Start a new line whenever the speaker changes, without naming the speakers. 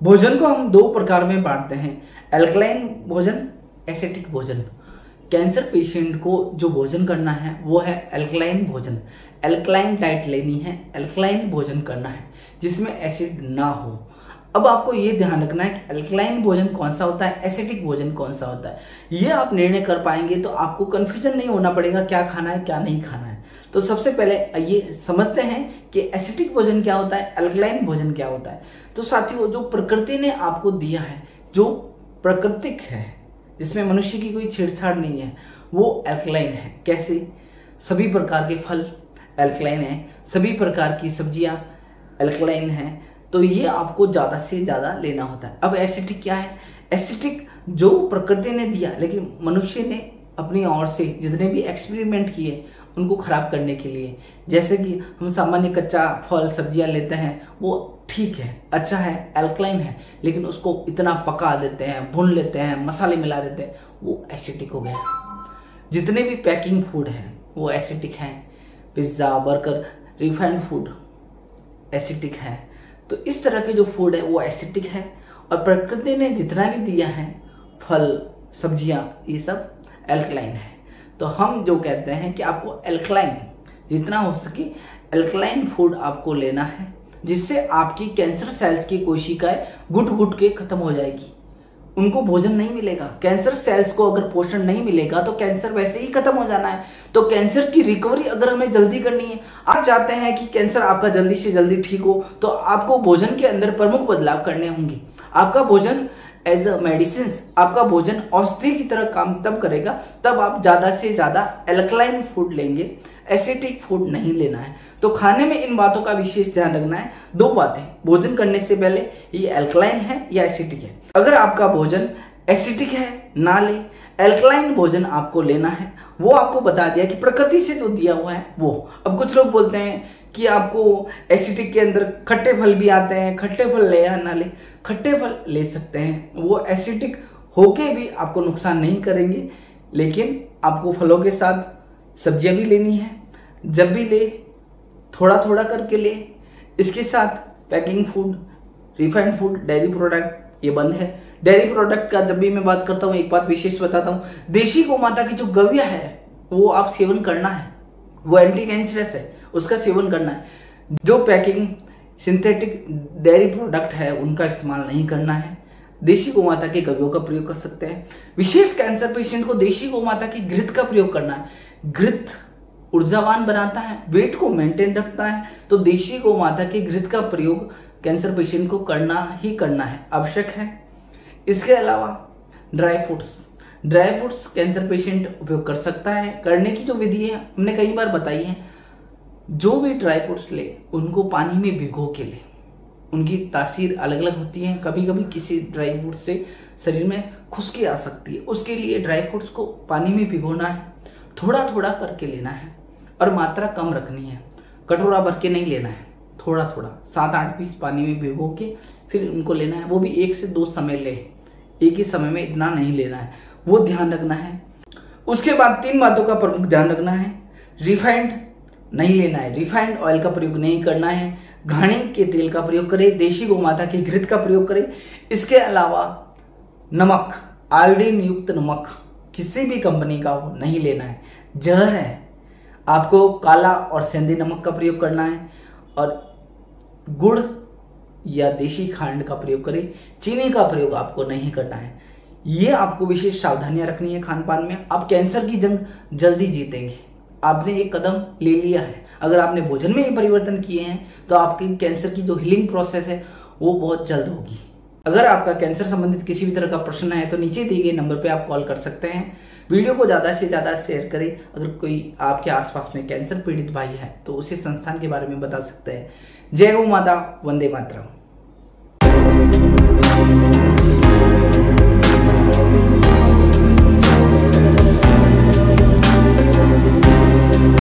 भोजन को हम दो प्रकार में बांटते हैं, एल्कलाइन भोजन, एसिडिक भोजन। कैंसर पेशेंट को जो भोजन करना है वो है एल्कलाइन भोजन। एल्कलाइन डाइट लेनी है, एल्कलाइन भोजन करना है जिसमें एसिड ना हो। अब आपको ये ध्यान रखना है कि एल्कलाइन भोजन कौन सा होता है, एसिडिक भोजन कौन सा होता है। ये आप निर्णय कर पाएंगे तो आपको कंफ्यूजन नहीं होना पड़ेगा क्या खाना है क्या नहीं खाना है। तो सबसे पहले ये समझते हैं कि एसिडिक भोजन क्या होता है, एल्कलाइन भोजन क्या होता है। तो साथियों, जो प्रकृति ने आपको दिया है, जो प्राकृतिक है, जिसमें मनुष्य की कोई छेड़छाड़ नहीं है, वो एल्कलाइन है। कैसे? सभी प्रकार के फल एल्कलाइन है, सभी प्रकार की सब्जियां एल्कलाइन है। तो ये आपको ज़्यादा से ज़्यादा लेना होता है। अब एसिडिक क्या है? एसिडिक जो प्रकृति ने दिया, लेकिन मनुष्य ने अपनी ओर से जितने भी एक्सपेरिमेंट किए उनको खराब करने के लिए, जैसे कि हम सामान्य कच्चा फल सब्जियां लेते हैं, वो ठीक है, अच्छा है, एल्कलाइन है, लेकिन उसको इतना पका देते हैं, भून लेते हैं, मसाले मिला देते हैं, वो एसिडिक हो गया। जितने भी पैकिंग फूड हैं वो एसिडिक हैं। Pizza, burger, refined food acidic है। तो इस तरह के जो फूड है वो एसिडिक है। और प्रकृति ने जितना भी दिया है, फल सब्जियां, ये सब एल्कलाइन है। तो हम जो कहते हैं कि आपको एल्कलाइन जितना हो सके एल्कलाइन फूड आपको लेना है, जिससे आपकी कैंसर सेल्स की कोशिकाएं घुट घुट के खत्म हो जाएगी। उनको भोजन नहीं मिलेगा। कैंसर सेल्स को अगर पोषण नहीं मिलेगा तो कैंसर वैसे ही खत्म हो जाना है। तो कैंसर की रिकवरी अगर हमें जल्दी करनी है, आप चाहते हैं कि कैंसर आपका जल्दी से जल्दी ठीक हो, तो आपको भोजन के अंदर प्रमुख बदलाव करने होंगे। आपका भोजन एज अ मेडिसिन, आपका भोजन औषधि की तरह काम तब करेगा तब आप ज्यादा से ज्यादा एल्कलाइन फूड लेंगे, एसिडिक फूड नहीं लेना है। तो खाने में इन बातों का विशेष ध्यान रखना है। दो बातें, भोजन करने से पहले ये एल्कलाइन है या एसिडिक है। अगर आपका भोजन एसिडिक है ना ले, एल्कलाइन भोजन आपको लेना है। वो आपको बता दिया कि प्रकृति से जो दिया हुआ है वो। अब कुछ लोग बोलते हैं कि आपको एसिडिक के अंदर खट्टे फल भी आते हैं, खट्टे फल ले या ना ले। खट्टे फल ले सकते हैं, वो एसिडिक होके भी आपको नुकसान नहीं करेंगे, लेकिन आपको फलों के साथ सब्जियां भी लेनी है। जब भी ले, थोड़ा थोड़ा करके ले। इसके साथ packing food, refined food, dairy product ये बंद है। डेयरी प्रोडक्ट का जब भी मैं बात करता हूँ एक बात विशेष बताता हूँ, देशी गौमाता की जो गव्य है वो आप सेवन करना है, वो एंटी कैंसरस है, उसका सेवन करना है। जो पैकिंग सिंथेटिक डेयरी प्रोडक्ट है उनका इस्तेमाल नहीं करना है। देशी गौमाता के गव्यों का प्रयोग कर सकते हैं। विशेष कैंसर पेशेंट को देशी गौमाता की घृत का प्रयोग करना है। घृत ऊर्जावान बनाता है, वेट को मेंटेन रखता है। तो देशी गौमाता की घृत का प्रयोग कैंसर पेशेंट को करना ही करना है, आवश्यक है। इसके अलावा ड्राई फ्रूट्स कैंसर पेशेंट उपयोग कर सकता है। करने की जो विधि है हमने कई बार बताई है। जो भी ड्राई फ्रूट्स ले उनको पानी में भिगो के ले। उनकी तासीर अलग अलग होती है। कभी कभी किसी ड्राई फ्रूट से शरीर में खुश्की आ सकती है, उसके लिए ड्राई फ्रूट्स को पानी में भिगोना है, थोड़ा थोड़ा करके लेना है और मात्रा कम रखनी है। कटोरा भर के नहीं लेना है, थोड़ा थोड़ा 7-8 पीस पानी में भिगो के फिर उनको लेना है। वो भी 1 से 2 समय ले, एक ही समय में इतना नहीं लेना है, वो ध्यान रखना है। उसके बाद 3 बातों का प्रमुख ध्यान रखना है। रिफाइंड नहीं लेना है, रिफाइंड ऑयल का प्रयोग नहीं करना है। घानी के तेल का प्रयोग करें, देशी गौमाता की घृत का प्रयोग करें। इसके अलावा नमक, आयोडीन युक्त नमक किसी भी कंपनी का वो नहीं लेना है, जहर है। आपको काला और सेंधी नमक का प्रयोग करना है और गुड़ या देशी खांड का प्रयोग करें। चीनी का प्रयोग आपको नहीं करना है। ये आपको विशेष सावधानियां रखनी है खान पान में। आप कैंसर की जंग जल्दी जीतेंगे। आपने एक कदम ले लिया है। अगर आपने भोजन में ये परिवर्तन किए हैं तो आपकी कैंसर की जो हीलिंग प्रोसेस है वो बहुत जल्द होगी। अगर आपका कैंसर संबंधित किसी भी तरह का प्रश्न है तो नीचे दिए गए नंबर पे आप कॉल कर सकते हैं। वीडियो को ज़्यादा से ज़्यादा शेयर करें। अगर कोई आपके आसपास में कैंसर पीड़ित भाई है तो उसे संस्थान के बारे में बता सकते हैं। जय गौ माता, वंदे मातरम।